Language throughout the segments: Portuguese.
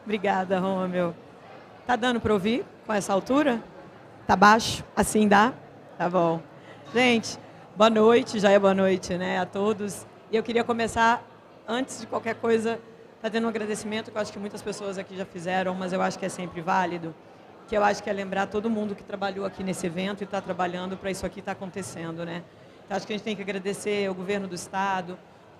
Obrigada, Rômeu. Tá dando para ouvir com essa altura? Tá baixo? Assim dá? Tá bom. Gente, boa noite, já é boa noite, né, a todos. E eu queria começar, antes de qualquer coisa, fazendo um agradecimento, que eu acho que muitas pessoas aqui já fizeram, mas eu acho que é sempre válido, que eu acho que é lembrar todo mundo que trabalhou aqui nesse evento e está trabalhando para isso aqui estar acontecendo, né? Então, acho que a gente tem que agradecer ao governo do Estado,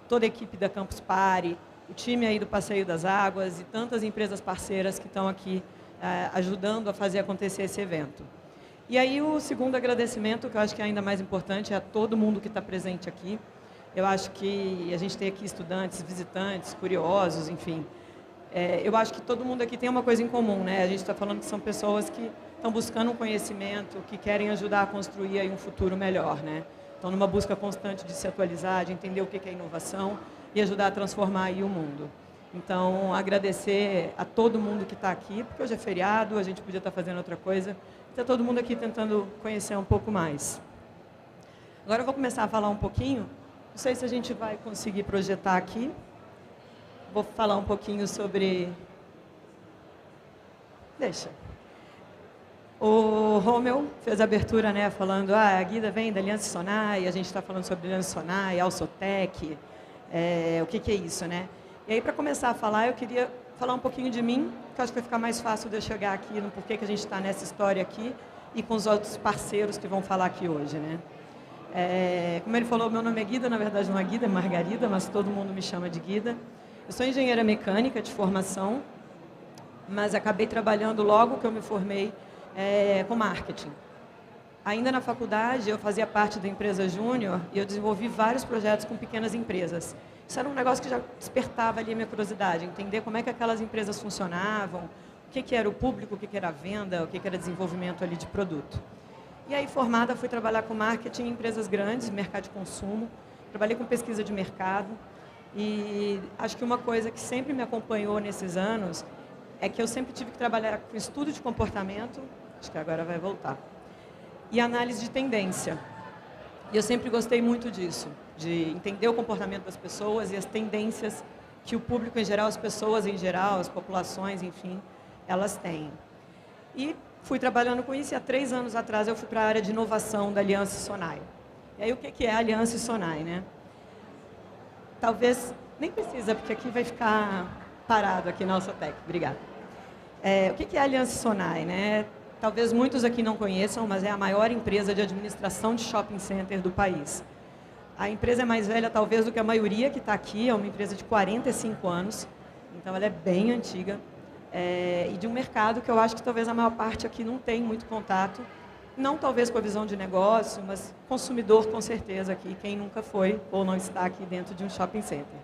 toda a equipe da Campus Party, o time aí do Passeio das Águas e tantas empresas parceiras que estão aqui ajudando a fazer acontecer esse evento. E aí o segundo agradecimento, que eu acho que é ainda mais importante, é a todo mundo que está presente aqui. Eu acho que a gente tem aqui estudantes, visitantes, curiosos, enfim. Eu acho que todo mundo aqui tem uma coisa em comum, né? A gente está falando que são pessoas que estão buscando um conhecimento, que querem ajudar a construir aí um futuro melhor, né? Estão numa busca constante de se atualizar, de entender o que é inovação e ajudar a transformar aí o mundo. Então, agradecer a todo mundo que está aqui, porque hoje é feriado, a gente podia estar fazendo outra coisa. Está todo mundo aqui tentando conhecer um pouco mais. Agora eu vou começar a falar um pouquinho. Não sei se a gente vai conseguir projetar aqui. Vou falar um pouquinho sobre... Deixa. O Rômeu fez a abertura, né, falando, a Guida vem da Aliança Sonai, a gente está falando sobre Aliança Sonai, Alsotec, o que é isso, né? E aí, para começar a falar, eu queria falar um pouquinho de mim, que eu acho que vai ficar mais fácil de eu chegar aqui no porquê que a gente está nessa história aqui e com os outros parceiros que vão falar aqui hoje, né? Como ele falou, meu nome é Guida, na verdade não é Guida, é Margarida, mas todo mundo me chama de Guida. Eu sou engenheira mecânica de formação, mas acabei trabalhando logo que eu me formei com marketing. Ainda na faculdade, eu fazia parte da empresa Júnior e eu desenvolvi vários projetos com pequenas empresas. Isso era um negócio que já despertava ali a minha curiosidade, entender como é que aquelas empresas funcionavam, o que era o público, o que era a venda, o que era desenvolvimento ali de produto. E aí, formada, fui trabalhar com marketing em empresas grandes, mercado de consumo, trabalhei com pesquisa de mercado e acho que uma coisa que sempre me acompanhou nesses anos é que eu sempre tive que trabalhar com estudo de comportamento, acho que agora vai voltar, e análise de tendência. E eu sempre gostei muito disso, de entender o comportamento das pessoas e as tendências que o público em geral, as pessoas em geral, as populações, enfim, elas têm. E fui trabalhando com isso e há 3 anos atrás eu fui para a área de inovação da Aliança Sonai. E aí o que é a Aliança Sonai, né? Talvez, nem precisa, porque aqui vai ficar parado aqui na Alsotec. Obrigada. O que é a Aliança Sonai, né? Talvez muitos aqui não conheçam, mas é a maior empresa de administração de shopping center do país. A empresa é mais velha, talvez, do que a maioria que está aqui. É uma empresa de 45 anos, então ela é bem antiga. E de um mercado que eu acho que talvez a maior parte aqui não tem muito contato. Não talvez com a visão de negócio, mas consumidor, com certeza, aqui. Quem nunca foi ou não está aqui dentro de um shopping center.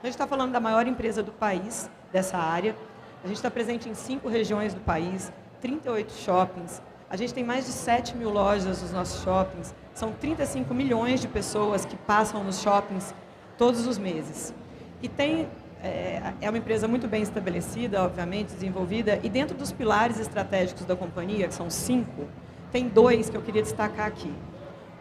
A gente está falando da maior empresa do país, dessa área. A gente está presente em 5 regiões do país, 38 shoppings. A gente tem mais de 7 mil lojas nos nossos shoppings. São 35 milhões de pessoas que passam nos shoppings todos os meses. E é uma empresa muito bem estabelecida, obviamente, desenvolvida. E dentro dos pilares estratégicos da companhia, que são 5, tem 2 que eu queria destacar aqui.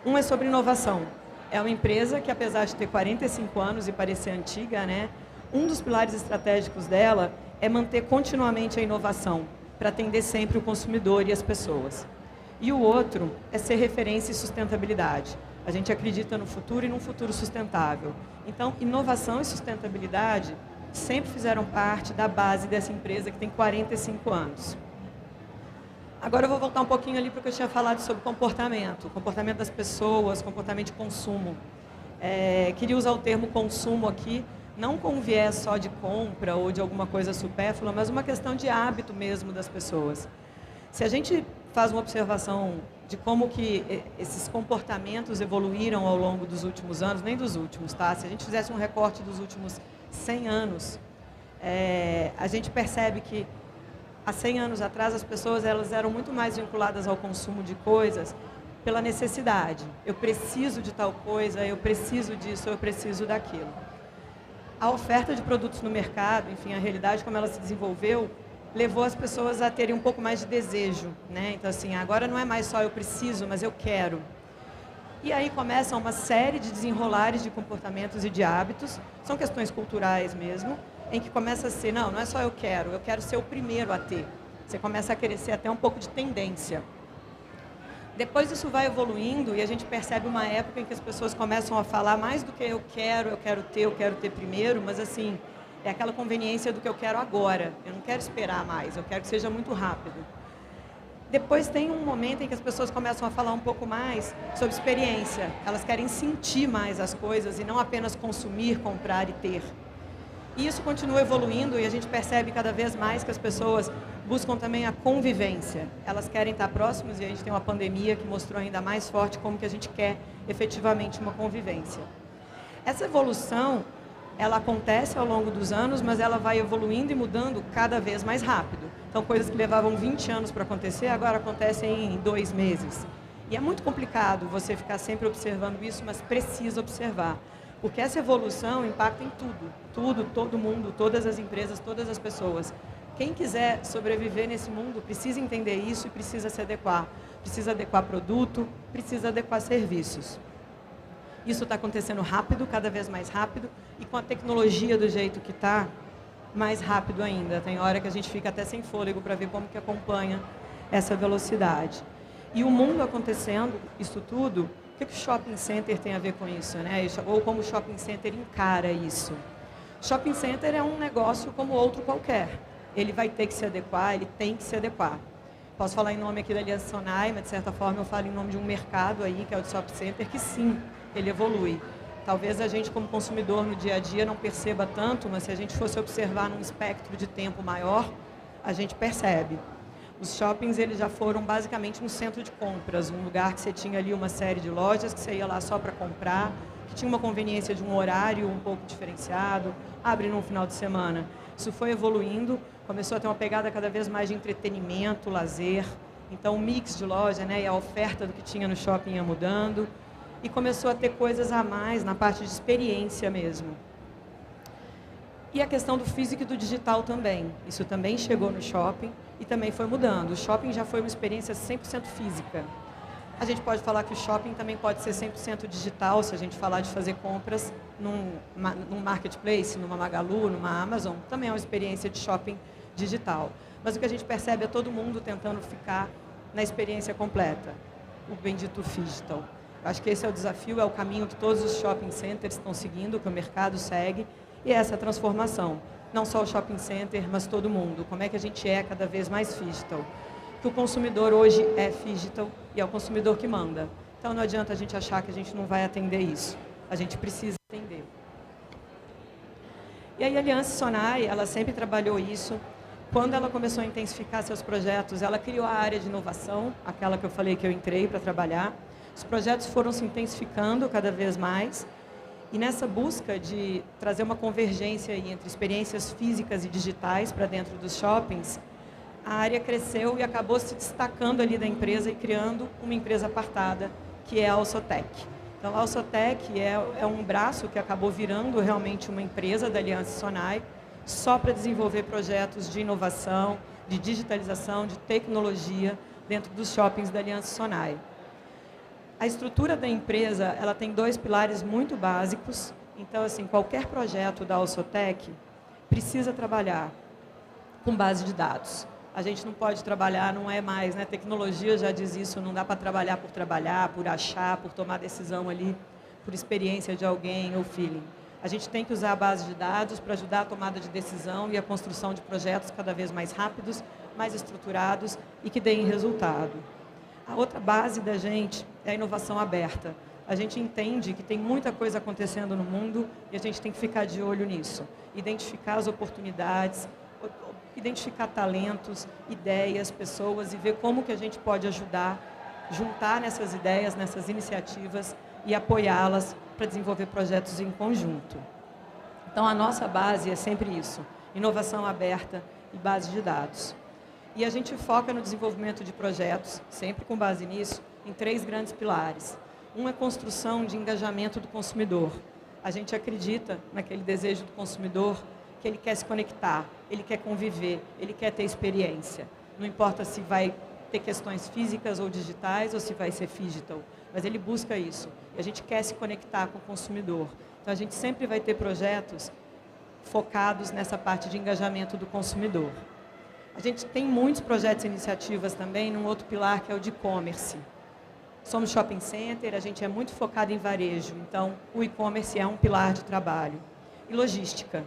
Um é sobre inovação. É uma empresa que, apesar de ter 45 anos e parecer antiga, né, um dos pilares estratégicos dela é manter continuamente a inovação, para atender sempre o consumidor e as pessoas. E o outro é ser referência em sustentabilidade. A gente acredita no futuro e num futuro sustentável. Então, inovação e sustentabilidade sempre fizeram parte da base dessa empresa que tem 45 anos. Agora eu vou voltar um pouquinho ali para o que eu tinha falado sobre comportamento das pessoas, comportamento de consumo. Queria usar o termo consumo aqui, não com um viés só de compra ou de alguma coisa supérflua, mas uma questão de hábito mesmo das pessoas. Se a gente faz uma observação de como que esses comportamentos evoluíram ao longo dos últimos anos, nem dos últimos, tá? Se a gente fizesse um recorte dos últimos 100 anos, a gente percebe que há 100 anos atrás as pessoas elas eram muito mais vinculadas ao consumo de coisas pela necessidade. Eu preciso de tal coisa, eu preciso disso, eu preciso daquilo. A oferta de produtos no mercado, enfim, a realidade como ela se desenvolveu, levou as pessoas a terem um pouco mais de desejo, né? Então, assim, agora não é mais só eu preciso, mas eu quero. E aí começam uma série de desenrolares de comportamentos e de hábitos, são questões culturais mesmo, em que começa a ser, não é só eu quero ser o primeiro a ter. Você começa a querer ser até um pouco de tendência. Depois isso vai evoluindo e a gente percebe uma época em que as pessoas começam a falar mais do que eu quero ter primeiro, mas assim, é aquela conveniência do que eu quero agora. Eu não quero esperar mais, eu quero que seja muito rápido. Depois tem um momento em que as pessoas começam a falar um pouco mais sobre experiência. Elas querem sentir mais as coisas e não apenas consumir, comprar e ter. E isso continua evoluindo e a gente percebe cada vez mais que as pessoas buscam também a convivência. Elas querem estar próximas e a gente tem uma pandemia que mostrou ainda mais forte como que a gente quer efetivamente uma convivência. Essa evolução, ela acontece ao longo dos anos, mas ela vai evoluindo e mudando cada vez mais rápido. Então, coisas que levavam 20 anos para acontecer, agora acontecem em 2 meses. E é muito complicado você ficar sempre observando isso, mas precisa observar. Porque essa evolução impacta em tudo, todo mundo, todas as empresas, todas as pessoas. Quem quiser sobreviver nesse mundo precisa entender isso e precisa se adequar. Precisa adequar produto, precisa adequar serviços. Isso está acontecendo rápido, cada vez mais rápido, e com a tecnologia do jeito que está, mais rápido ainda. Tem hora que a gente fica até sem fôlego para ver como que acompanha essa velocidade. E o mundo acontecendo, isso tudo, o que o shopping center tem a ver com isso, né? Ou como o shopping center encara isso? Shopping center é um negócio como outro qualquer. Ele vai ter que se adequar, ele tem que se adequar. Posso falar em nome aqui da Aliança Sonai, mas de certa forma eu falo em nome de um mercado aí, que é o de shopping center, que sim, ele evolui. Talvez a gente como consumidor no dia a dia não perceba tanto, mas se a gente fosse observar num espectro de tempo maior, a gente percebe. Os shoppings eles já foram basicamente um centro de compras, um lugar que você tinha ali uma série de lojas, que você ia lá só para comprar, que tinha uma conveniência de um horário um pouco diferenciado, abre no final de semana. Isso foi evoluindo, começou a ter uma pegada cada vez mais de entretenimento, lazer. Então o mix de loja, né, e a oferta do que tinha no shopping ia mudando. E começou a ter coisas a mais na parte de experiência mesmo. E a questão do físico e do digital também. Isso também chegou no shopping e também foi mudando. O shopping já foi uma experiência 100% física. A gente pode falar que o shopping também pode ser 100% digital, se a gente falar de fazer compras num marketplace, numa Magalu, numa Amazon, também é uma experiência de shopping digital. Mas o que a gente percebe é todo mundo tentando ficar na experiência completa, o bendito digital. Acho que esse é o desafio, é o caminho que todos os shopping centers estão seguindo, que o mercado segue, e essa transformação. Não só o shopping center, mas todo mundo. Como é que a gente é cada vez mais digital? Que o consumidor hoje é digital e é o consumidor que manda. Então não adianta a gente achar que a gente não vai atender isso. A gente precisa atender. E aí a Aliança Sonai, ela sempre trabalhou isso. Quando ela começou a intensificar seus projetos, ela criou a área de inovação, aquela que eu falei que eu entrei para trabalhar. Os projetos foram se intensificando cada vez mais. E nessa busca de trazer uma convergência aí entre experiências físicas e digitais para dentro dos shoppings, a área cresceu e acabou se destacando ali da empresa e criando uma empresa apartada, que é a Alsotec. Então, a Alsotec é um braço que acabou virando realmente uma empresa da Aliança Sonai, só para desenvolver projetos de inovação, de digitalização, de tecnologia dentro dos shoppings da Aliança Sonai. A estrutura da empresa, ela tem 2 pilares muito básicos. Então, assim, qualquer projeto da Alsotec precisa trabalhar com base de dados. A gente não pode trabalhar, não é mais, né? Tecnologia já diz isso, não dá para trabalhar, por achar, por tomar decisão ali, por experiência de alguém ou feeling. A gente tem que usar a base de dados para ajudar a tomada de decisão e a construção de projetos cada vez mais rápidos, mais estruturados e que deem resultado. A outra base da gente é a inovação aberta. A gente entende que tem muita coisa acontecendo no mundo e a gente tem que ficar de olho nisso. Identificar as oportunidades, identificar talentos, ideias, pessoas e ver como que a gente pode ajudar, juntar nessas ideias, nessas iniciativas e apoiá-las para desenvolver projetos em conjunto. Então, a nossa base é sempre isso, inovação aberta e base de dados. E a gente foca no desenvolvimento de projetos, sempre com base nisso, em 3 grandes pilares. Um é construção de engajamento do consumidor. A gente acredita naquele desejo do consumidor que ele quer se conectar, ele quer conviver, ele quer ter experiência. Não importa se vai ter questões físicas ou digitais ou se vai ser digital, mas ele busca isso. E a gente quer se conectar com o consumidor. Então, a gente sempre vai ter projetos focados nessa parte de engajamento do consumidor. A gente tem muitos projetos e iniciativas também num outro pilar, que é o de e-commerce. Somos shopping center, a gente é muito focado em varejo, então o e-commerce é um pilar de trabalho. E logística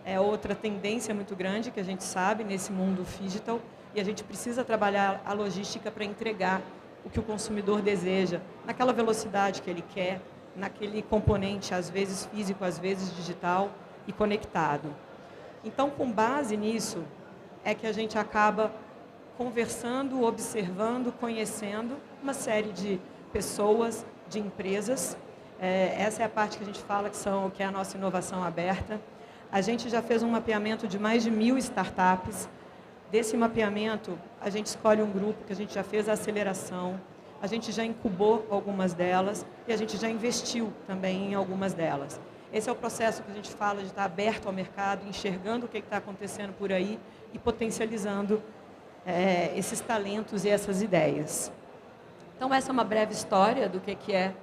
é outra tendência muito grande que a gente sabe nesse mundo digital, e a gente precisa trabalhar a logística para entregar o que o consumidor deseja, naquela velocidade que ele quer, naquele componente, às vezes físico, às vezes digital e conectado. Então, com base nisso, é que a gente acaba conversando, observando, conhecendo uma série de pessoas, de empresas. Essa é a parte que a gente fala que é a nossa inovação aberta. A gente já fez um mapeamento de mais de 1.000 startups. Desse mapeamento, a gente escolhe um grupo que a gente já fez a aceleração, a gente já incubou algumas delas e a gente já investiu também em algumas delas. Esse é o processo que a gente fala de estar aberto ao mercado, enxergando o que está acontecendo por aí e potencializando esses talentos e essas ideias. Então, essa é uma breve história do que é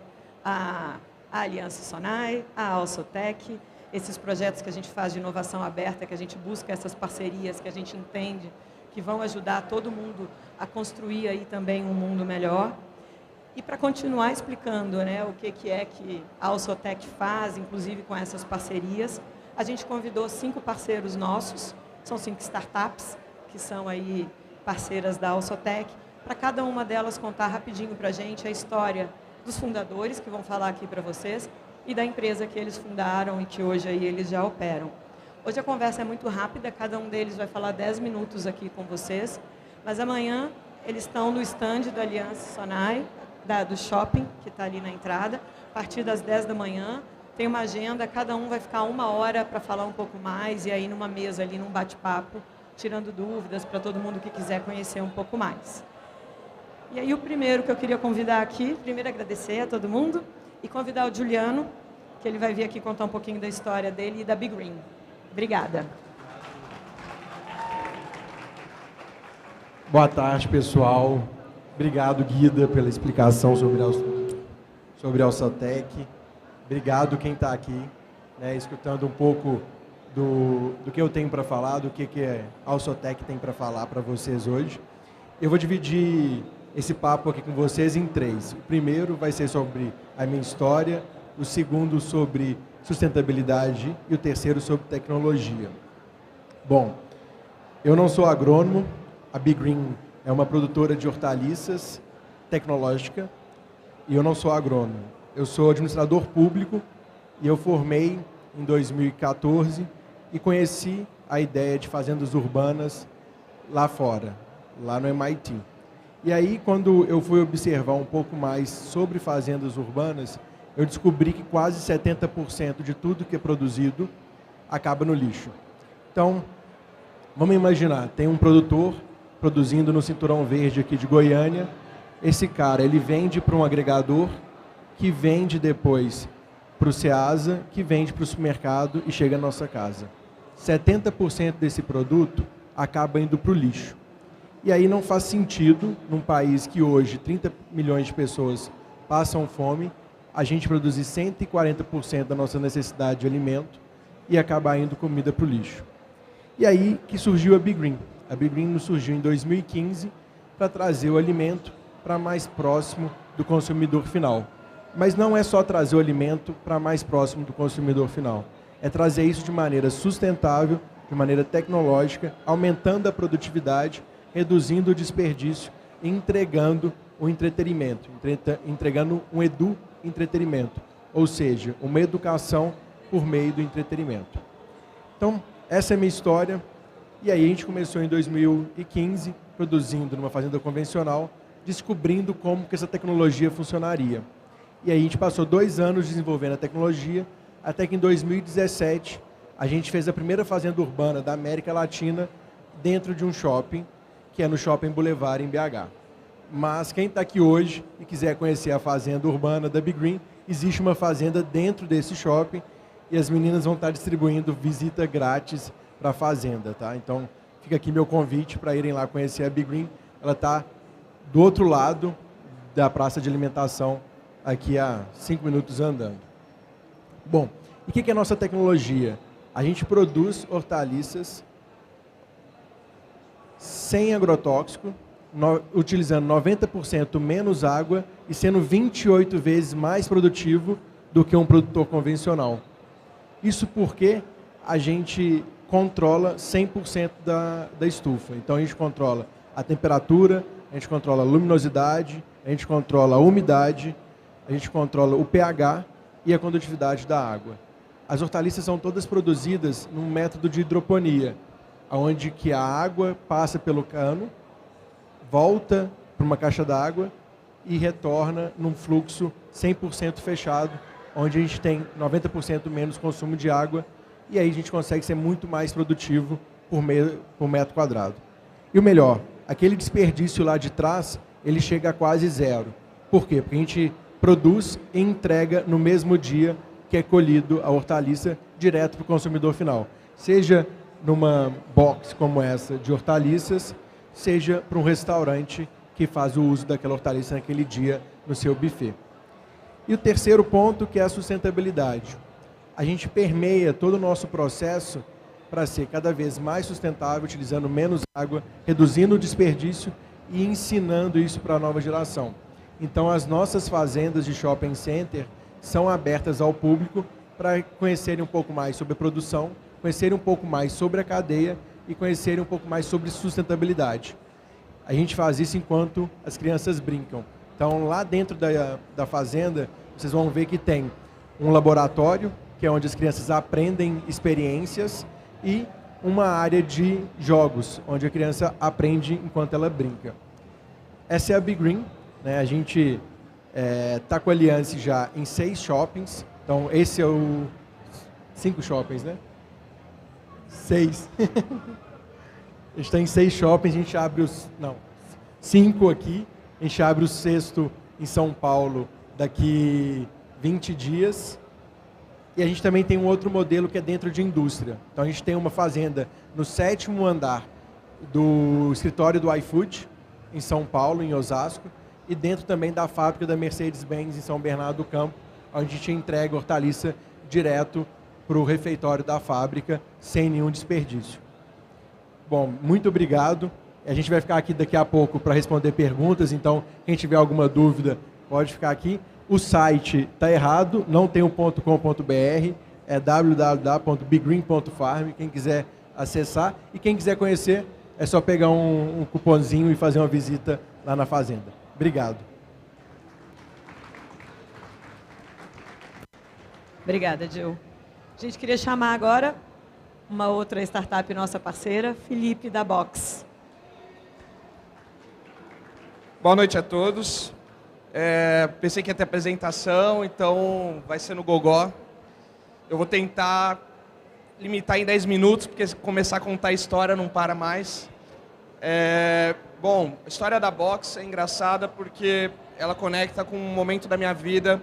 a Aliança Sonai, a Alsotec, esses projetos que a gente faz de inovação aberta, que a gente busca essas parcerias, que a gente entende que vão ajudar todo mundo a construir aí também um mundo melhor. E para continuar explicando, né, o que é que a Alsotec faz, inclusive com essas parcerias, a gente convidou 5 parceiros nossos, são 5 startups, que são aí parceiras da Alsotec, para cada uma delas contar rapidinho para a gente a história dos fundadores, que vão falar aqui para vocês, e da empresa que eles fundaram e que hoje aí eles já operam. Hoje a conversa é muito rápida, cada um deles vai falar 10 minutos aqui com vocês, mas amanhã eles estão no stand da Aliança Sonai, do shopping, que está ali na entrada, a partir das 10 da manhã, tem uma agenda, cada um vai ficar 1 hora para falar um pouco mais, e aí numa mesa ali, num bate-papo, tirando dúvidas para todo mundo que quiser conhecer um pouco mais. E aí o primeiro que eu queria convidar aqui, primeiro agradecer a todo mundo, e convidar o Juliano, que ele vai vir aqui contar um pouquinho da história dele e da Big Green. Obrigada. Boa tarde, pessoal. Obrigado, Guida, pela explicação sobre a Alsotec. Obrigado quem está aqui, né, escutando um pouco do que eu tenho para falar, do que a Alsotec tem para falar para vocês hoje. Eu vou dividir esse papo aqui com vocês em 3. O primeiro vai ser sobre a minha história, o segundo sobre sustentabilidade e o terceiro sobre tecnologia. Bom, eu não sou agrônomo, a Big Green é uma produtora de hortaliças tecnológica e eu não sou agrônomo. Eu sou administrador público e eu formei em 2014 e conheci a ideia de fazendas urbanas lá fora, lá no MIT. E aí, quando eu fui observar um pouco mais sobre fazendas urbanas, eu descobri que quase 70% de tudo que é produzido acaba no lixo. Então, vamos imaginar, tem um produtor produzindo no Cinturão Verde aqui de Goiânia. Esse cara, ele vende para um agregador, que vende depois para o Ceasa, que vende para o supermercado e chega à nossa casa. 70% desse produto acaba indo para o lixo. E aí não faz sentido, num país que hoje 30 milhões de pessoas passam fome, a gente produzir 140% da nossa necessidade de alimento e acabar indo comida para o lixo. E aí que surgiu a Big Green. A Big Green surgiu em 2015 para trazer o alimento para mais próximo do consumidor final. Mas não é só trazer o alimento para mais próximo do consumidor final. É trazer isso de maneira sustentável, de maneira tecnológica, aumentando a produtividade, reduzindo o desperdício e entregando o entretenimento, entregando um edu-entretenimento, ou seja, uma educação por meio do entretenimento. Então, essa é a minha história. E aí a gente começou em 2015, produzindo numa fazenda convencional, descobrindo como que essa tecnologia funcionaria. E aí a gente passou 2 anos desenvolvendo a tecnologia, até que em 2017 a gente fez a primeira fazenda urbana da América Latina dentro de um shopping, que é no Shopping Boulevard, em BH. Mas quem está aqui hoje e quiser conhecer a fazenda urbana da Big Green, existe uma fazenda dentro desse shopping e as meninas vão estar distribuindo visita grátis para a fazenda, tá? Então, fica aqui meu convite para irem lá conhecer a Big Green. Ela está do outro lado da praça de alimentação, aqui a 5 minutos andando. Bom, e o que é a nossa tecnologia? A gente produz hortaliças sem agrotóxico, utilizando 90% menos água e sendo 28 vezes mais produtivo do que um produtor convencional. Isso porque a gente controla 100% da estufa. Então a gente controla a temperatura, a gente controla a luminosidade, a gente controla a umidade, a gente controla o pH e a condutividade da água. As hortaliças são todas produzidas num método de hidroponia, onde que a água passa pelo cano, volta para uma caixa d'água e retorna num fluxo 100% fechado, onde a gente tem 90% menos consumo de água e aí a gente consegue ser muito mais produtivo por metro quadrado. E o melhor, aquele desperdício lá de trás, ele chega a quase zero. Por quê? Porque a gente produz e entrega no mesmo dia que é colhido a hortaliça direto para o consumidor final. Seja numa box como essa de hortaliças, seja para um restaurante que faz o uso daquela hortaliça naquele dia no seu buffet. E o terceiro ponto, que é a sustentabilidade. A gente permeia todo o nosso processo para ser cada vez mais sustentável, utilizando menos água, reduzindo o desperdício e ensinando isso para a nova geração. Então, as nossas fazendas de shopping center são abertas ao público para conhecerem um pouco mais sobre a produção, conhecerem um pouco mais sobre a cadeia e conhecerem um pouco mais sobre sustentabilidade. A gente faz isso enquanto as crianças brincam. Então, lá dentro da fazenda, vocês vão ver que tem um laboratório, que é onde as crianças aprendem experiências, e uma área de jogos, onde a criança aprende enquanto ela brinca. Essa é a Big Green, né? A gente está com a Alliance já em 6 shoppings, então esse é o 5 shoppings, né? 6. A gente está em 6 shoppings, a gente abre os... Não, 5 aqui, a gente abre o 6º em São Paulo daqui 20 dias. E a gente também tem um outro modelo que é dentro de indústria. Então a gente tem uma fazenda no 7º andar do escritório do iFood, em São Paulo, em Osasco, e dentro também da fábrica da Mercedes-Benz, em São Bernardo do Campo, onde a gente entrega hortaliça direto para o refeitório da fábrica, sem nenhum desperdício. Bom, muito obrigado. A gente vai ficar aqui daqui a pouco para responder perguntas, então quem tiver alguma dúvida pode ficar aqui. O site está errado, não tem um .com.br, é www.biggreen.farm, quem quiser acessar. E quem quiser conhecer, é só pegar um cupomzinho e fazer uma visita lá na fazenda. Obrigado. Obrigada, Gil. A gente queria chamar agora uma outra startup nossa parceira, Felipe, da Box. Boa noite a todos. Pensei que ia ter apresentação, então vai ser no gogó. Eu vou tentar limitar em 10 minutos, porque se começar a contar a história não para mais. Bom, a história da Box é engraçada porque ela conecta com um momento da minha vida,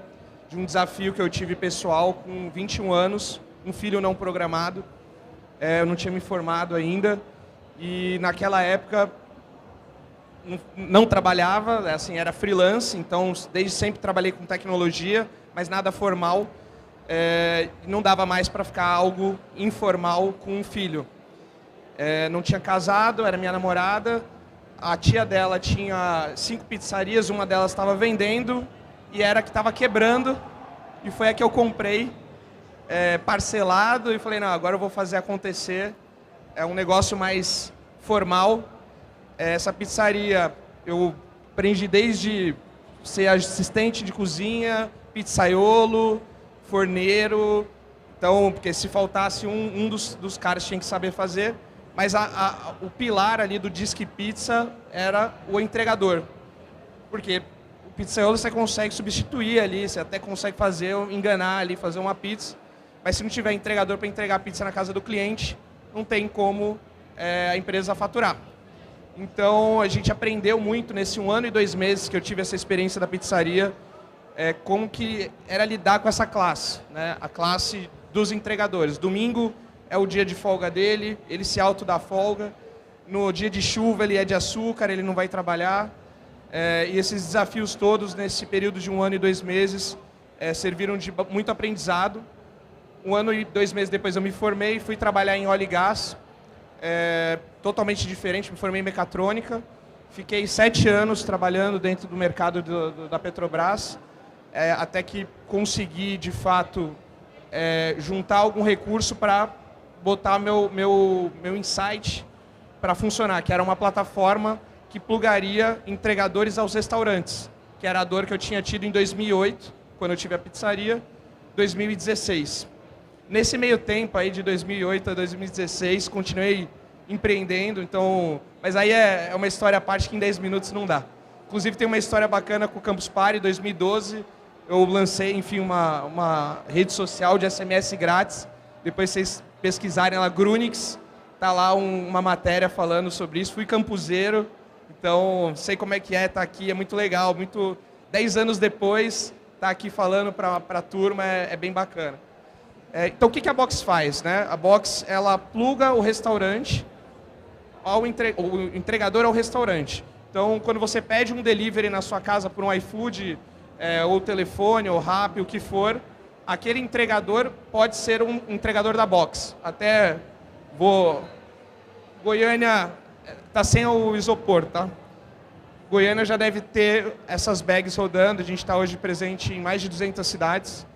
de um desafio que eu tive pessoal com 21 anos, um filho não programado. Eu não tinha me formado ainda e naquela época não trabalhava, assim, era freelance, então desde sempre trabalhei com tecnologia, mas nada formal. Não dava mais para ficar algo informal com um filho. Não tinha casado, era minha namorada, a tia dela tinha 5 pizzarias, uma delas estava vendendo e era a que estava quebrando, e foi a que eu comprei parcelado e falei, não, agora eu vou fazer acontecer, é um negócio mais formal. Essa pizzaria eu aprendi desde ser assistente de cozinha, pizzaiolo, forneiro, então, porque se faltasse um dos caras tinha que saber fazer, mas o pilar ali do Disque Pizza era o entregador, porque o pizzaiolo você consegue substituir ali, você até consegue enganar ali, fazer uma pizza, mas se não tiver entregador para entregar a pizza na casa do cliente, não tem como a empresa faturar. Então, a gente aprendeu muito nesse 1 ano e 2 meses que eu tive essa experiência da pizzaria, como que era lidar com essa classe, né? A classe dos entregadores. Domingo é o dia de folga dele, ele se auto dá folga. No dia de chuva ele é de açúcar, ele não vai trabalhar. E esses desafios todos nesse período de 1 ano e 2 meses serviram de muito aprendizado. Um ano e 2 meses depois eu me formei, fui trabalhar em óleo e gás, totalmente diferente, me formei em mecatrônica. Fiquei 7 anos trabalhando dentro do mercado da Petrobras, até que consegui, de fato, juntar algum recurso para botar meu insight para funcionar, que era uma plataforma que plugaria entregadores aos restaurantes, que era a dor que eu tinha tido em 2008, quando eu tive a pizzaria, 2016. Nesse meio tempo, aí de 2008 a 2016, continuei empreendendo, então, mas aí é uma história à parte que em 10 minutos não dá. Inclusive tem uma história bacana com o Campus Party, em 2012, eu lancei, enfim, uma rede social de SMS grátis. Depois vocês pesquisarem lá, Grunix, tá lá uma matéria falando sobre isso. Fui campuseiro, então sei como é que é estar aqui, é muito legal. 10 anos depois, tá aqui falando para a turma é bem bacana. Então o que a Box faz, né? A Box, ela pluga o restaurante, o entregador ao restaurante. Então quando você pede um delivery na sua casa por um iFood, ou telefone, ou Rappi, o que for, aquele entregador pode ser um entregador da Box. Até Goiânia está sem o isopor, tá? Goiânia já deve ter essas bags rodando, a gente está hoje presente em mais de 200 cidades.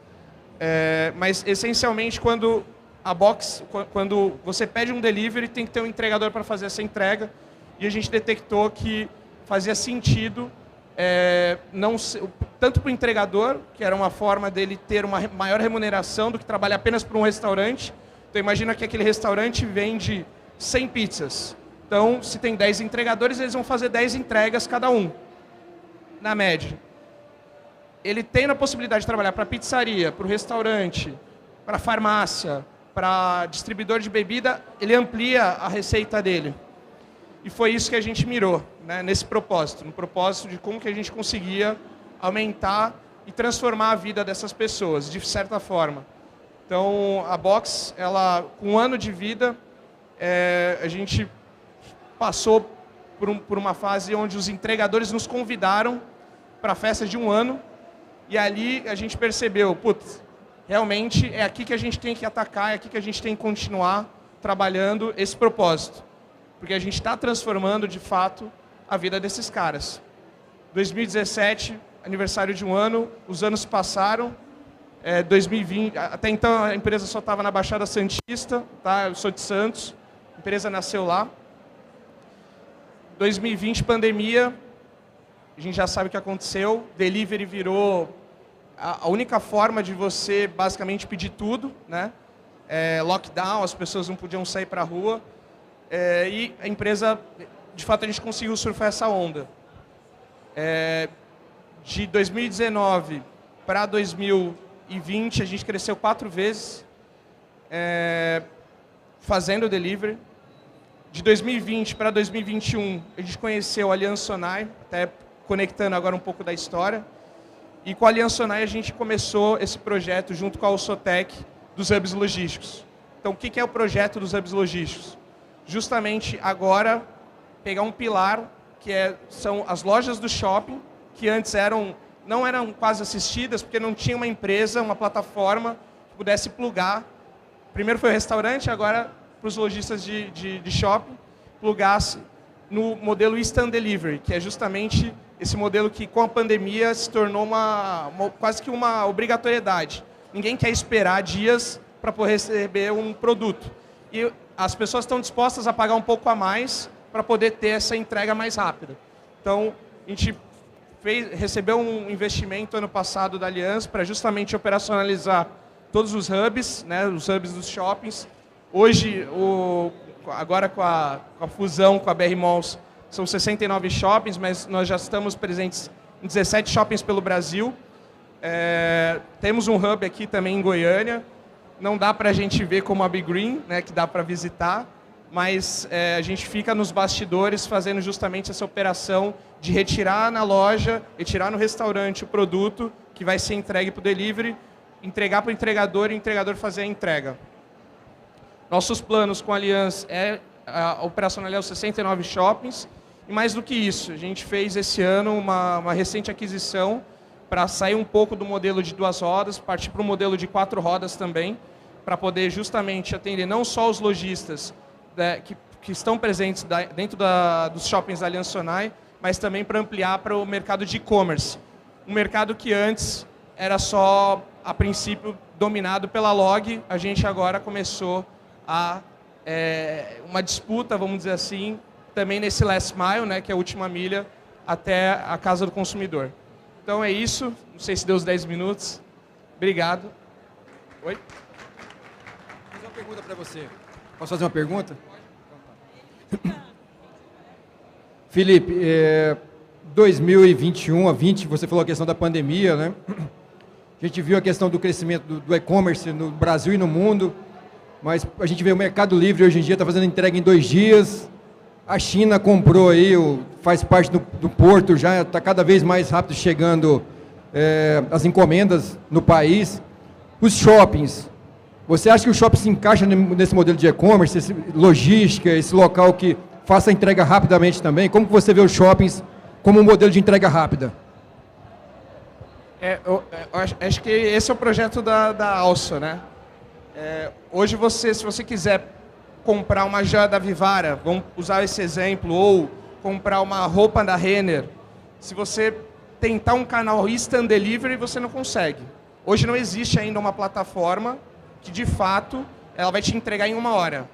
Mas, essencialmente, quando você pede um delivery, tem que ter um entregador para fazer essa entrega. E a gente detectou que fazia sentido, tanto para o entregador, que era uma forma dele ter uma maior remuneração do que trabalhar apenas para um restaurante. Então, imagina que aquele restaurante vende 100 pizzas. Então, se tem 10 entregadores, eles vão fazer 10 entregas cada um, na média. Ele tem a possibilidade de trabalhar para a pizzaria, para o restaurante, para a farmácia, para distribuidor de bebida, ele amplia a receita dele. E foi isso que a gente mirou, né, nesse propósito, no propósito de como que a gente conseguia aumentar e transformar a vida dessas pessoas, de certa forma. Então, a Box, ela, com 1 ano de vida, a gente passou por uma fase onde os entregadores nos convidaram para a festa de 1 ano, e ali a gente percebeu, putz, realmente é aqui que a gente tem que atacar, é aqui que a gente tem que continuar trabalhando esse propósito. Porque a gente está transformando, de fato, a vida desses caras. 2017, aniversário de 1 ano, os anos passaram, 2020, até então a empresa só estava na Baixada Santista, tá? Eu sou de Santos, a empresa nasceu lá. 2020, pandemia, a gente já sabe o que aconteceu, delivery virou a única forma de você basicamente pedir tudo, né? Lockdown, as pessoas não podiam sair para a rua, e a empresa, de fato, a gente conseguiu surfar essa onda. De 2019 para 2020, a gente cresceu 4 vezes, fazendo delivery. De 2020 para 2021, a gente conheceu a Aliança Sonai, até conectando agora um pouco da história. E com a Aliança Sonai a gente começou esse projeto junto com a Alsotec dos Hubs Logísticos. Então, o que é o projeto dos Hubs Logísticos? Justamente agora, pegar um pilar, que são as lojas do shopping, que antes não eram quase assistidas, porque não tinha uma empresa, uma plataforma que pudesse plugar. Primeiro foi o restaurante, agora para os lojistas de shopping, plugasse no modelo Instant Delivery, que é justamente esse modelo que, com a pandemia, se tornou quase que uma obrigatoriedade. Ninguém quer esperar dias para poder receber um produto. E as pessoas estão dispostas a pagar um pouco a mais para poder ter essa entrega mais rápida. Então, a gente recebeu um investimento ano passado da Aliança para justamente operacionalizar todos os hubs, né, os hubs dos shoppings. Hoje, agora com a fusão com a BR Malls, são 69 shoppings, mas nós já estamos presentes em 17 shoppings pelo Brasil. Temos um hub aqui também em Goiânia. Não dá para a gente ver como a Big Green, né, que dá para visitar, mas a gente fica nos bastidores fazendo justamente essa operação de retirar na loja, retirar no restaurante o produto que vai ser entregue para o delivery, entregar para o entregador e o entregador fazer a entrega. Nossos planos com a Aliança operacionalizar os 69 shoppings. E mais do que isso, a gente fez esse ano uma recente aquisição para sair um pouco do modelo de 2 rodas, partir para o modelo de 4 rodas também, para poder justamente atender não só os lojistas que estão presentes dentro dos shoppings da Aliança Sonai, mas também para ampliar para o mercado de e-commerce. Um mercado que antes era só, a princípio, dominado pela Log. A gente agora começou uma disputa, vamos dizer assim, também nesse last mile, né, que é a última milha, até a casa do consumidor. Então é isso. Não sei se deu os 10 minutos. Obrigado. Oi? Vou fazer uma pergunta para você. Posso fazer uma pergunta? Felipe, 2021 a 20, você falou a questão da pandemia, né? A gente viu a questão do crescimento do e-commerce no Brasil e no mundo, mas a gente vê o Mercado Livre hoje em dia está fazendo entrega em 2 dias. A China comprou aí, faz parte do porto, já está cada vez mais rápido chegando as encomendas no país. Os shoppings, você acha que o shopping se encaixa nesse modelo de e-commerce, logística, esse local que faça a entrega rapidamente também? Como que você vê os shoppings como um modelo de entrega rápida? Eu acho que esse é o projeto da Alsa, né? Hoje, se você quiser comprar uma joia da Vivara, vamos usar esse exemplo, ou comprar uma roupa da Renner, se você tentar um canal Instant Delivery, você não consegue. Hoje não existe ainda uma plataforma que, de fato, ela vai te entregar em 1 hora.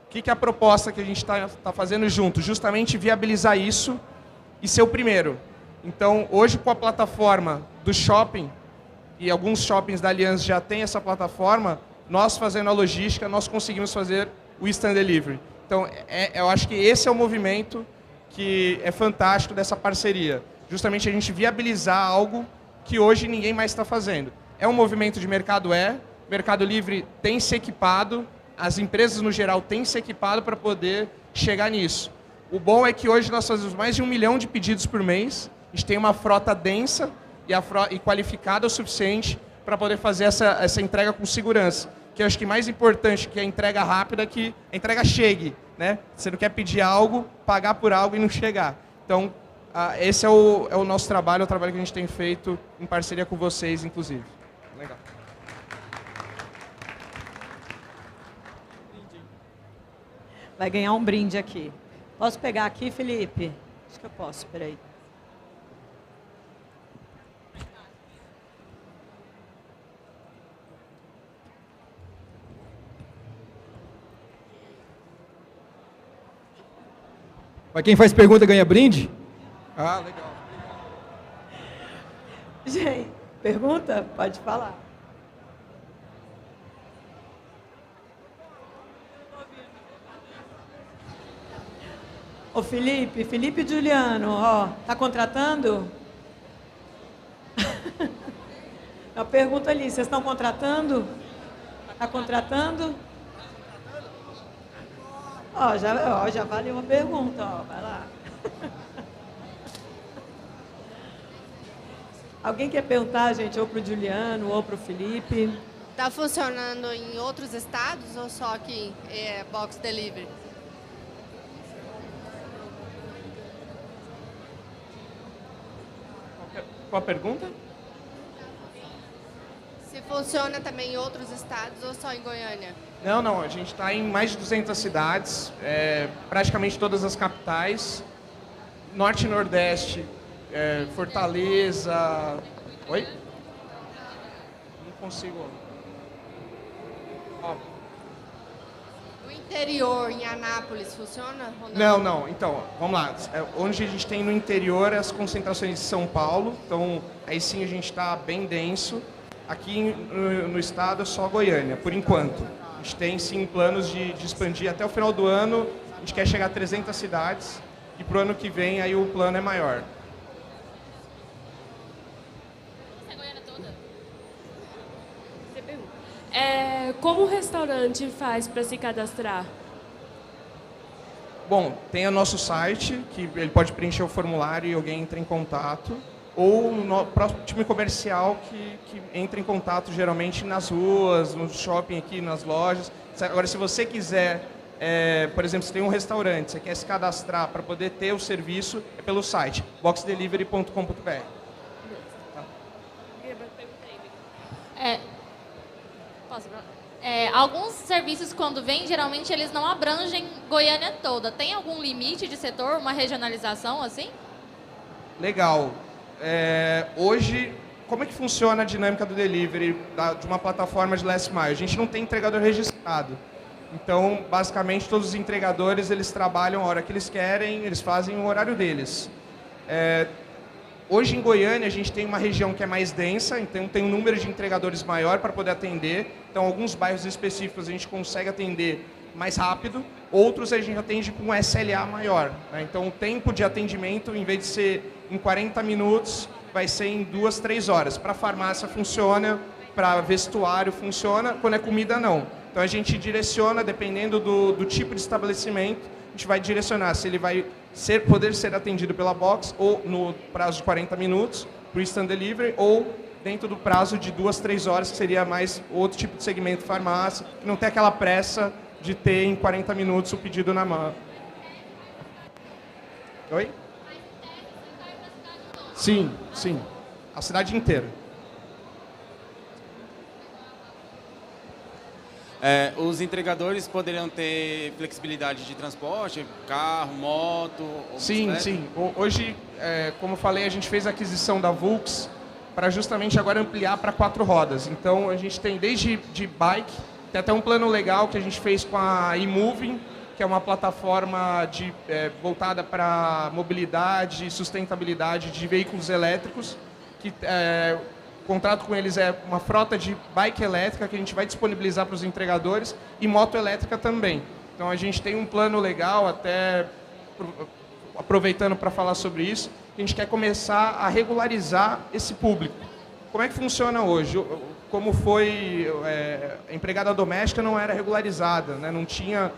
O que é a proposta que a gente está fazendo junto? Justamente viabilizar isso e ser o primeiro. Então, hoje, com a plataforma do shopping, e alguns shoppings da Aliança já têm essa plataforma, nós fazendo a logística, nós conseguimos fazer o Instant Delivery. Então, eu acho que esse é o movimento que é fantástico dessa parceria. Justamente a gente viabilizar algo que hoje ninguém mais está fazendo. É um movimento de mercado, o Mercado Livre tem se equipado, as empresas no geral têm se equipado para poder chegar nisso. O bom é que hoje nós fazemos mais de 1 milhão de pedidos por mês, a gente tem uma frota densa e qualificada o suficiente para poder fazer essa entrega com segurança. Que eu acho que mais importante que a entrega rápida, que a entrega chegue, né? Você não quer pedir algo, pagar por algo e não chegar. Então, esse é o nosso trabalho, é o trabalho que a gente tem feito em parceria com vocês, inclusive. Legal. Vai ganhar um brinde aqui. Posso pegar aqui, Felipe? Acho que eu posso, peraí. Para quem faz pergunta ganha brinde? Ah, legal. Gente, pergunta? Pode falar. Ô Felipe e Juliano, ó, tá contratando? A pergunta ali, vocês estão contratando? Tá contratando? Ó, já valeu uma pergunta, ó, vai lá. Alguém quer perguntar, gente, ou para o Juliano ou para o Felipe? Está funcionando em outros estados ou só aqui box delivery? Qual a pergunta? Se funciona também em outros estados ou só em Goiânia? Não, a gente está em mais de 200 cidades, praticamente todas as capitais, Norte e Nordeste, Fortaleza... Oi? Não consigo... Ó. No interior, em Anápolis, funciona? Ou Não. Então, vamos lá. Onde a gente tem no interior as concentrações de São Paulo, então aí sim a gente está bem denso. Aqui no estado é só Goiânia, por enquanto. A gente tem sim planos de expandir até o final do ano, a gente quer chegar a 300 cidades e para o ano que vem aí o plano é maior. É Goiânia toda? Como o restaurante faz para se cadastrar? Bom, tem o nosso site, que ele pode preencher o formulário e alguém entra em contato. Ou o próximo time comercial que entra em contato geralmente nas ruas, no shopping aqui, nas lojas. Agora, se você quiser, por exemplo, se tem um restaurante, você quer se cadastrar para poder ter o serviço, é pelo site, boxdelivery.com.br. Posso? Alguns serviços, quando vêm, geralmente eles não abrangem Goiânia toda. Tem algum limite de setor, uma regionalização assim? Legal. Hoje, como é que funciona a dinâmica do delivery de uma plataforma de last mile? A gente não tem entregador registrado. Então, basicamente, todos os entregadores, eles trabalham a hora que eles querem, eles fazem o horário deles. Hoje, em Goiânia, a gente tem uma região que é mais densa, então tem um número de entregadores maior para poder atender. Então, alguns bairros específicos a gente consegue atender mais rápido, outros a gente atende com um SLA maior, né? Então, o tempo de atendimento, em vez de ser em 40 minutos, vai ser em 2, 3 horas. Para farmácia funciona, para vestuário funciona, quando é comida não. Então a gente direciona, dependendo do tipo de estabelecimento, a gente vai direcionar se ele vai poder ser atendido pela box ou no prazo de 40 minutos, para o instant delivery, ou dentro do prazo de 2, 3 horas, que seria mais outro tipo de segmento farmácia, que não tem aquela pressa de ter em 40 minutos o pedido na mão. Oi? Sim, sim. A cidade inteira. Os entregadores poderiam ter flexibilidade de transporte, carro, moto? Sim, bicicleta? Sim. Hoje, como eu falei, a gente fez a aquisição da Vux para justamente agora ampliar para 4 rodas. Então, a gente tem desde de bike, tem até um plano legal que a gente fez com a eMoving, que é uma plataforma voltada para mobilidade e sustentabilidade de veículos elétricos, que o contrato com eles é uma frota de bike elétrica que a gente vai disponibilizar para os entregadores e moto elétrica também. Então a gente tem um plano legal, até aproveitando para falar sobre isso, a gente quer começar a regularizar esse público. Como é que funciona hoje? Como foi, a empregada doméstica não era regularizada, né? Não tinha,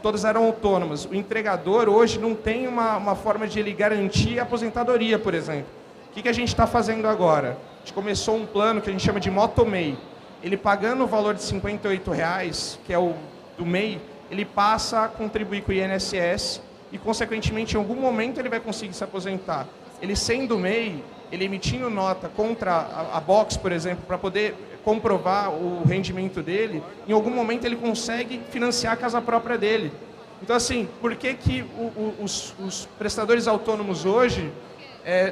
todas eram autônomas. O entregador hoje não tem uma forma de ele garantir a aposentadoria, por exemplo. O que a gente está fazendo agora? A gente começou um plano que a gente chama de MotoMEI. Ele pagando o valor de R$ 58,00, que é o do MEI, ele passa a contribuir com o INSS e, consequentemente, em algum momento ele vai conseguir se aposentar. Ele sendo MEI, ele emitindo nota contra a Box, por exemplo, para poder comprovar o rendimento dele, em algum momento ele consegue financiar a casa própria dele. Então, assim, por que os prestadores autônomos hoje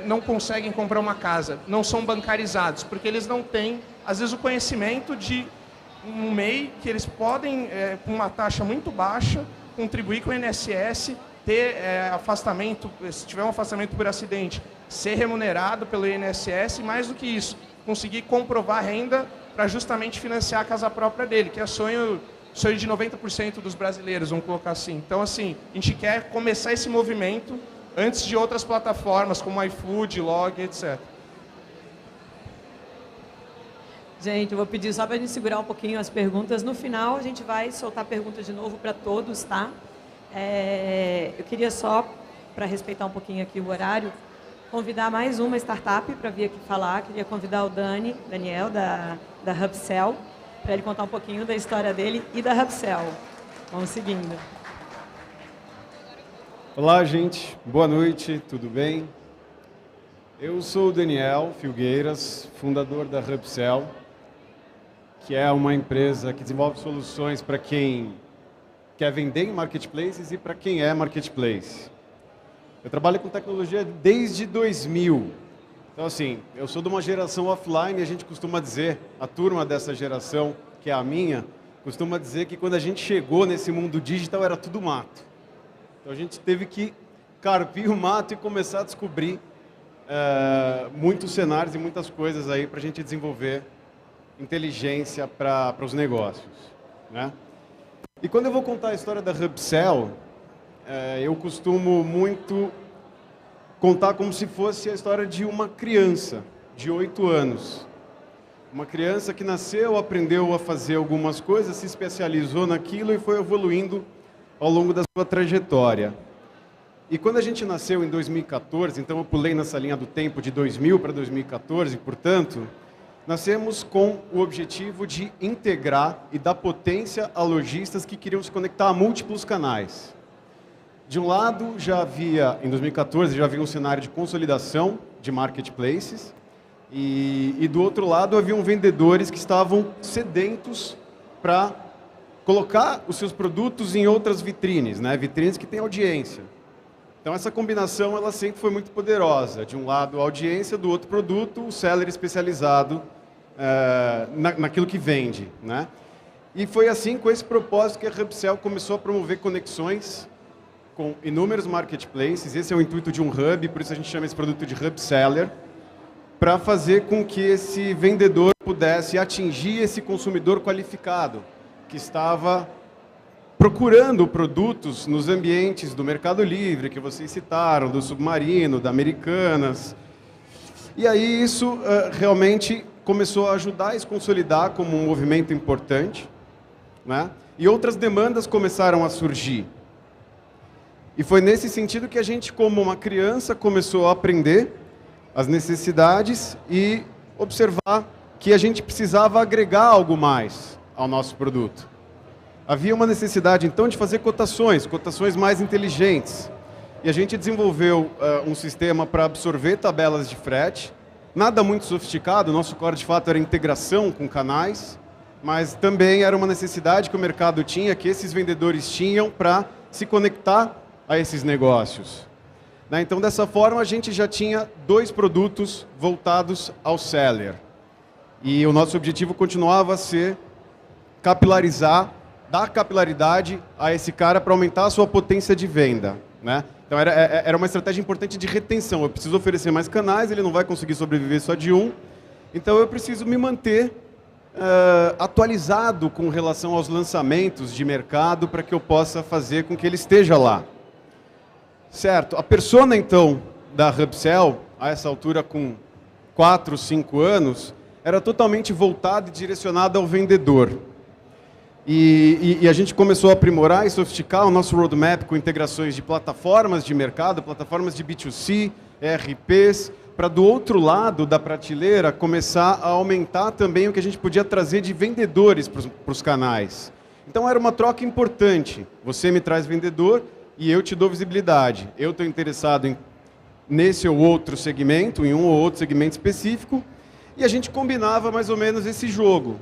não conseguem comprar uma casa, não são bancarizados? Porque eles não têm, às vezes, o conhecimento de um MEI que eles podem, com uma taxa muito baixa, contribuir com o INSS, ter afastamento, se tiver um afastamento por acidente, ser remunerado pelo INSS, e mais do que isso, conseguir comprovar a renda para justamente financiar a casa própria dele, que é sonho de 90% dos brasileiros, vamos colocar assim. Então, assim, a gente quer começar esse movimento antes de outras plataformas, como iFood, Log, etc. Gente, eu vou pedir só para a gente segurar um pouquinho as perguntas. No final, a gente vai soltar perguntas de novo para todos, tá? Eu queria só, para respeitar um pouquinho aqui o horário, convidar mais uma startup para vir aqui falar. Queria convidar o Daniel, da Hubcell, para ele contar um pouquinho da história dele e da Hubcell. Vamos seguindo. Olá, gente. Boa noite, tudo bem? Eu sou o Daniel Filgueiras, fundador da Hubcell, que é uma empresa que desenvolve soluções para quem quer vender em marketplaces e para quem é marketplace. Eu trabalho com tecnologia desde 2000. Então, assim, eu sou de uma geração offline e a gente costuma dizer, a turma dessa geração, que é a minha, costuma dizer que quando a gente chegou nesse mundo digital era tudo mato. Então a gente teve que carpir o mato e começar a descobrir muitos cenários e muitas coisas aí para a gente desenvolver inteligência para os negócios, né? E quando eu vou contar a história da Hubcell, eu costumo muito contar como se fosse a história de uma criança de 8 anos. Uma criança que nasceu, aprendeu a fazer algumas coisas, se especializou naquilo e foi evoluindo ao longo da sua trajetória. E quando a gente nasceu em 2014, então eu pulei nessa linha do tempo de 2000 para 2014, portanto, nascemos com o objetivo de integrar e dar potência a lojistas que queriam se conectar a múltiplos canais. De um lado, em 2014, já havia um cenário de consolidação de marketplaces, e do outro lado, haviam vendedores que estavam sedentos para colocar os seus produtos em outras vitrines, né? Vitrines que têm audiência. Então essa combinação ela sempre foi muito poderosa. De um lado a audiência, do outro produto, o seller especializado naquilo que vende, né? E foi assim, com esse propósito, que a Hubcell começou a promover conexões com inúmeros marketplaces. Esse é o intuito de um hub, por isso a gente chama esse produto de Hub Seller, para fazer com que esse vendedor pudesse atingir esse consumidor qualificado, que estava procurando produtos nos ambientes do Mercado Livre, que vocês citaram, do Submarino, da Americanas. E aí isso realmente começou a ajudar a se consolidar como um movimento importante, né? E outras demandas começaram a surgir. E foi nesse sentido que a gente, como uma criança, começou a aprender as necessidades e observar que a gente precisava agregar algo mais ao nosso produto. Havia uma necessidade, então, de fazer cotações mais inteligentes. E a gente desenvolveu um sistema para absorver tabelas de frete, nada muito sofisticado, o nosso core de fato era integração com canais, mas também era uma necessidade que o mercado tinha, que esses vendedores tinham para se conectar a esses negócios. Então, dessa forma, a gente já tinha 2 produtos voltados ao seller. E o nosso objetivo continuava a ser capilarizar, dar capilaridade a esse cara para aumentar a sua potência de venda, né? Então, era uma estratégia importante de retenção. Eu preciso oferecer mais canais, ele não vai conseguir sobreviver só de um. Então, eu preciso me manter atualizado com relação aos lançamentos de mercado para que eu possa fazer com que ele esteja lá. Certo. A persona, então, da Hubcell, a essa altura com 4, 5 anos, era totalmente voltada e direcionada ao vendedor. E a gente começou a aprimorar e sofisticar o nosso roadmap com integrações de plataformas de mercado, plataformas de B2C, ERPs, para do outro lado da prateleira começar a aumentar também o que a gente podia trazer de vendedores para os canais. Então era uma troca importante. Você me traz vendedor e eu te dou visibilidade. Eu estou interessado nesse ou outro segmento, em um ou outro segmento específico, e a gente combinava mais ou menos esse jogo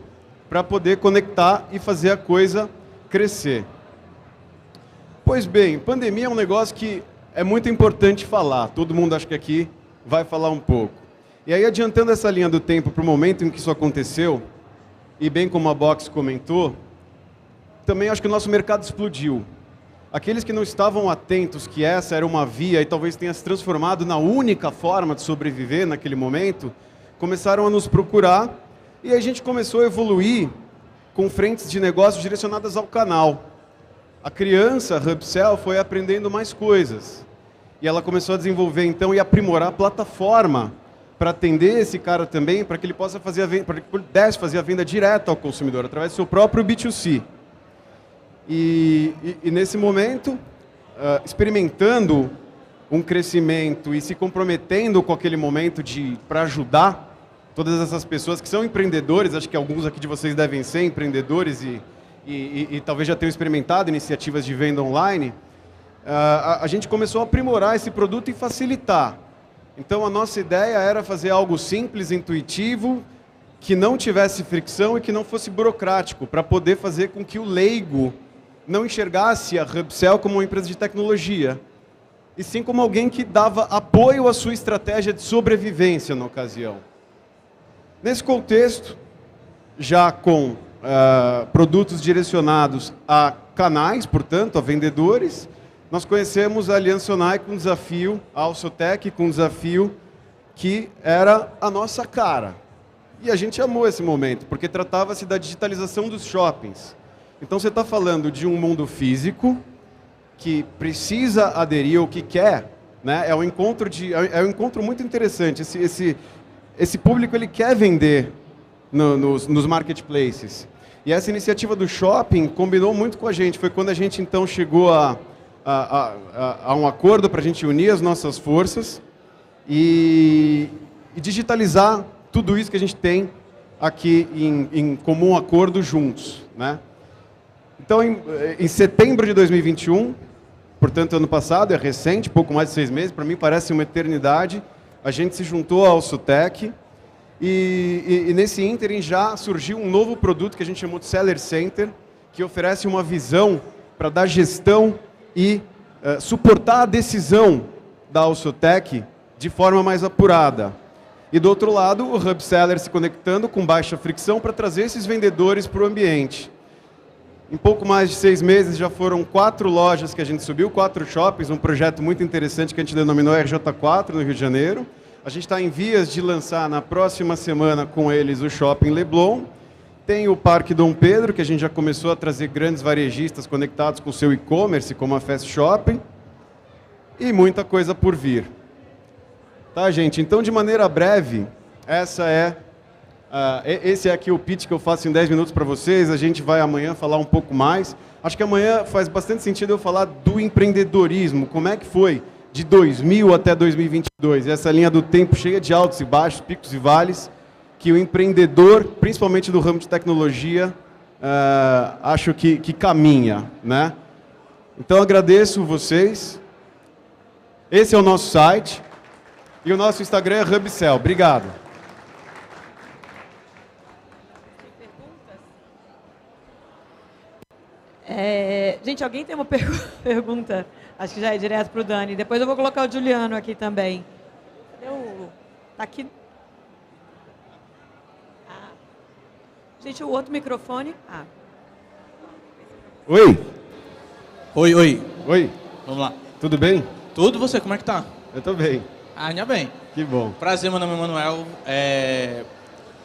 para poder conectar e fazer a coisa crescer. Pois bem, pandemia é um negócio que é muito importante falar. Todo mundo acho que aqui vai falar um pouco. E aí, adiantando essa linha do tempo para o momento em que isso aconteceu, e bem como a Box comentou, também acho que o nosso mercado explodiu. Aqueles que não estavam atentos que essa era uma via e talvez tenha se transformado na única forma de sobreviver naquele momento, começaram a nos procurar e a gente começou a evoluir com frentes de negócios direcionadas ao canal. A criança, a Hubcell, foi aprendendo mais coisas. E ela começou a desenvolver, então, e aprimorar a plataforma para atender esse cara também, para que ele possa fazer a venda, para que ele pudesse fazer a venda direta ao consumidor, através do seu próprio B2C. E nesse momento, experimentando um crescimento e se comprometendo com aquele momento para ajudar todas essas pessoas que são empreendedores, acho que alguns aqui de vocês devem ser empreendedores e talvez já tenham experimentado iniciativas de venda online, a gente começou a aprimorar esse produto e facilitar. Então a nossa ideia era fazer algo simples, intuitivo, que não tivesse fricção e que não fosse burocrático, para poder fazer com que o leigo não enxergasse a Hubcell como uma empresa de tecnologia, e sim como alguém que dava apoio à sua estratégia de sobrevivência na ocasião. Nesse contexto, já com produtos direcionados a canais, portanto, a vendedores, nós conhecemos a Aliança Sonai com um desafio, a Alsotec com um desafio que era a nossa cara. E a gente amou esse momento, porque tratava-se da digitalização dos shoppings. Então você está falando de um mundo físico que precisa aderir, ou que quer, né? É um encontro muito interessante. Esse público ele quer vender nos marketplaces. E essa iniciativa do shopping combinou muito com a gente. Foi quando a gente então chegou a um acordo para a gente unir as nossas forças e digitalizar tudo isso que a gente tem aqui em comum acordo juntos, né? Então, em setembro de 2021, portanto, ano passado, é recente, pouco mais de 6 meses, para mim parece uma eternidade, a gente se juntou à Alsotec E nesse ínterim já surgiu um novo produto que a gente chamou de Seller Center, que oferece uma visão para dar gestão e suportar a decisão da Alsotec de forma mais apurada. E do outro lado, o Hub Seller se conectando com baixa fricção para trazer esses vendedores para o ambiente. Em pouco mais de 6 meses já foram 4 lojas que a gente subiu, 4 shoppings, um projeto muito interessante que a gente denominou RJ4 no Rio de Janeiro. A gente está em vias de lançar na próxima semana com eles o Shopping Leblon. Tem o Parque Dom Pedro, que a gente já começou a trazer grandes varejistas conectados com o seu e-commerce, como a Fast Shopping. E muita coisa por vir. Tá, gente? Então, de maneira breve, esse é aqui o pitch que eu faço em 10 minutos para vocês. A gente vai amanhã falar um pouco mais. Acho que amanhã faz bastante sentido eu falar do empreendedorismo. Como é que foi de 2000 até 2022? Essa linha do tempo cheia de altos e baixos, picos e vales, que o empreendedor, principalmente do ramo de tecnologia, acho que caminha, né? Então, agradeço vocês. Esse é o nosso site. E o nosso Instagram é Hubcell. Obrigado. Gente, alguém tem uma pergunta? Acho que já é direto para o Dani. Depois eu vou colocar o Juliano aqui também. Cadê o... Tá aqui. Gente, o outro microfone. Oi. Oi. Oi. Vamos lá. Tudo bem? Tudo, você, como é que tá? Eu tô bem. Ainda bem. Que bom. Prazer, meu nome é Manuel.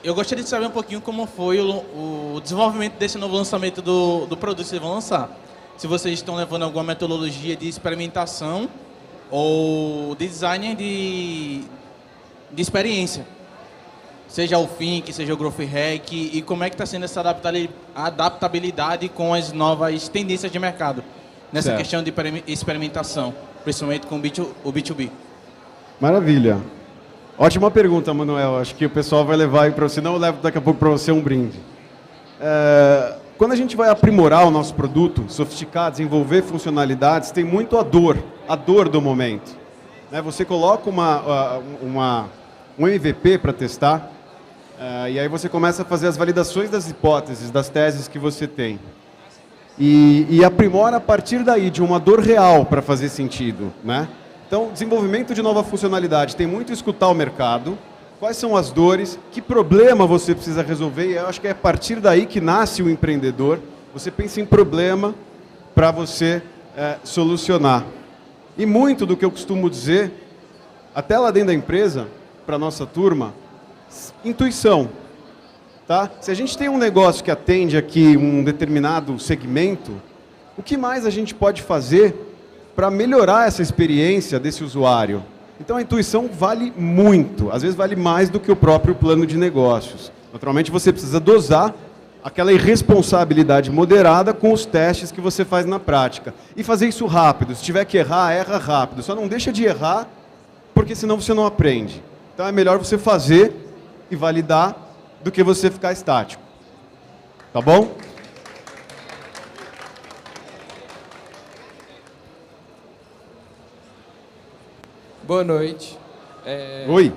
Eu gostaria de saber um pouquinho como foi o desenvolvimento desse novo lançamento do produto que vocês vão lançar. Se vocês estão levando alguma metodologia de experimentação ou de design de experiência. Seja o Think, seja o Growth Hack, e como é que está sendo essa adaptabilidade com as novas tendências de mercado, nessa questão de experimentação, principalmente com o B2B. Maravilha. Ótima pergunta, Manuel. Acho que o pessoal vai levar aí para você. Não, eu levo daqui a pouco para você um brinde. Quando a gente vai aprimorar o nosso produto, sofisticar, desenvolver funcionalidades, tem muito a dor do momento. Você coloca um MVP para testar, e aí você começa a fazer as validações das hipóteses, das teses que você tem. E aprimora a partir daí, de uma dor real para fazer sentido, né? Então, desenvolvimento de nova funcionalidade tem muito escutar o mercado, quais são as dores, que problema você precisa resolver, e eu acho que é a partir daí que nasce o empreendedor. Você pensa em problema para você solucionar. E muito do que eu costumo dizer, até lá dentro da empresa, para a nossa turma, intuição. Tá? Se a gente tem um negócio que atende aqui um determinado segmento, o que mais a gente pode fazer para melhorar essa experiência desse usuário? Então a intuição vale muito, às vezes vale mais do que o próprio plano de negócios. Naturalmente você precisa dosar aquela irresponsabilidade moderada com os testes que você faz na prática. E fazer isso rápido, se tiver que errar, erra rápido. Só não deixa de errar, porque senão você não aprende. Então é melhor você fazer e validar do que você ficar estático. Tá bom? Boa noite. Oi.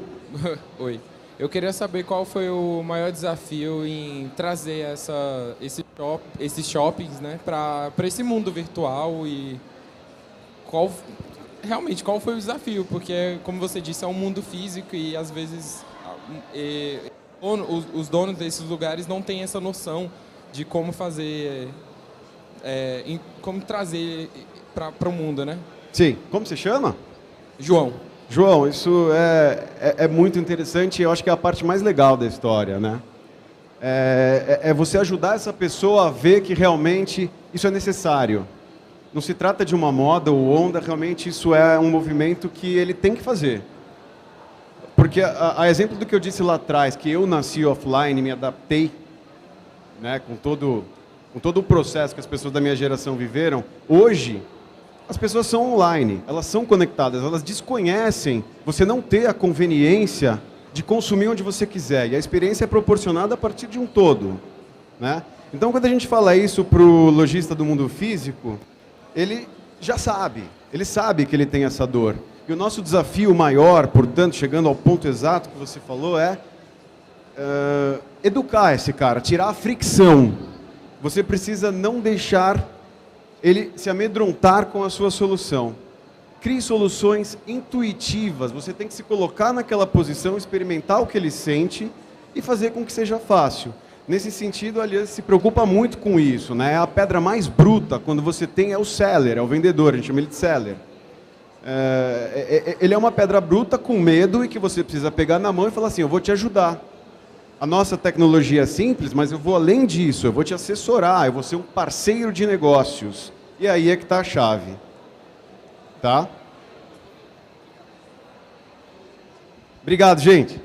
Oi. Eu queria saber qual foi o maior desafio em trazer esses shoppings, né, para esse mundo virtual, e qual foi o desafio? Porque, como você disse, é um mundo físico e às vezes os donos desses lugares não têm essa noção de como fazer, como trazer para o mundo, né? Sim. Como você chama? João. João, isso é muito interessante, e eu acho que é a parte mais legal da história, né? É você ajudar essa pessoa a ver que realmente isso é necessário. Não se trata de uma moda ou onda, realmente isso é um movimento que ele tem que fazer. Porque a exemplo do que eu disse lá atrás, que eu nasci offline, me adaptei, né, com todo o processo que as pessoas da minha geração viveram, hoje as pessoas são online, elas são conectadas, elas desconhecem você não ter a conveniência de consumir onde você quiser. E a experiência é proporcionada a partir de um todo, né? Então, quando a gente fala isso para o lojista do mundo físico, ele já sabe, ele sabe que ele tem essa dor. E o nosso desafio maior, portanto, chegando ao ponto exato que você falou, é educar esse cara, tirar a fricção. Você precisa não deixar ele se amedrontar com a sua solução. Crie soluções intuitivas. Você tem que se colocar naquela posição, experimentar o que ele sente e fazer com que seja fácil. Nesse sentido, a Aliança se preocupa muito com isso, né? A pedra mais bruta, quando você tem, é o seller, é o vendedor, a gente chama ele de seller. Ele é uma pedra bruta com medo e que você precisa pegar na mão e falar assim, eu vou te ajudar. A nossa tecnologia é simples, mas eu vou além disso, eu vou te assessorar, eu vou ser um parceiro de negócios. E aí é que está a chave. Tá? Obrigado, gente.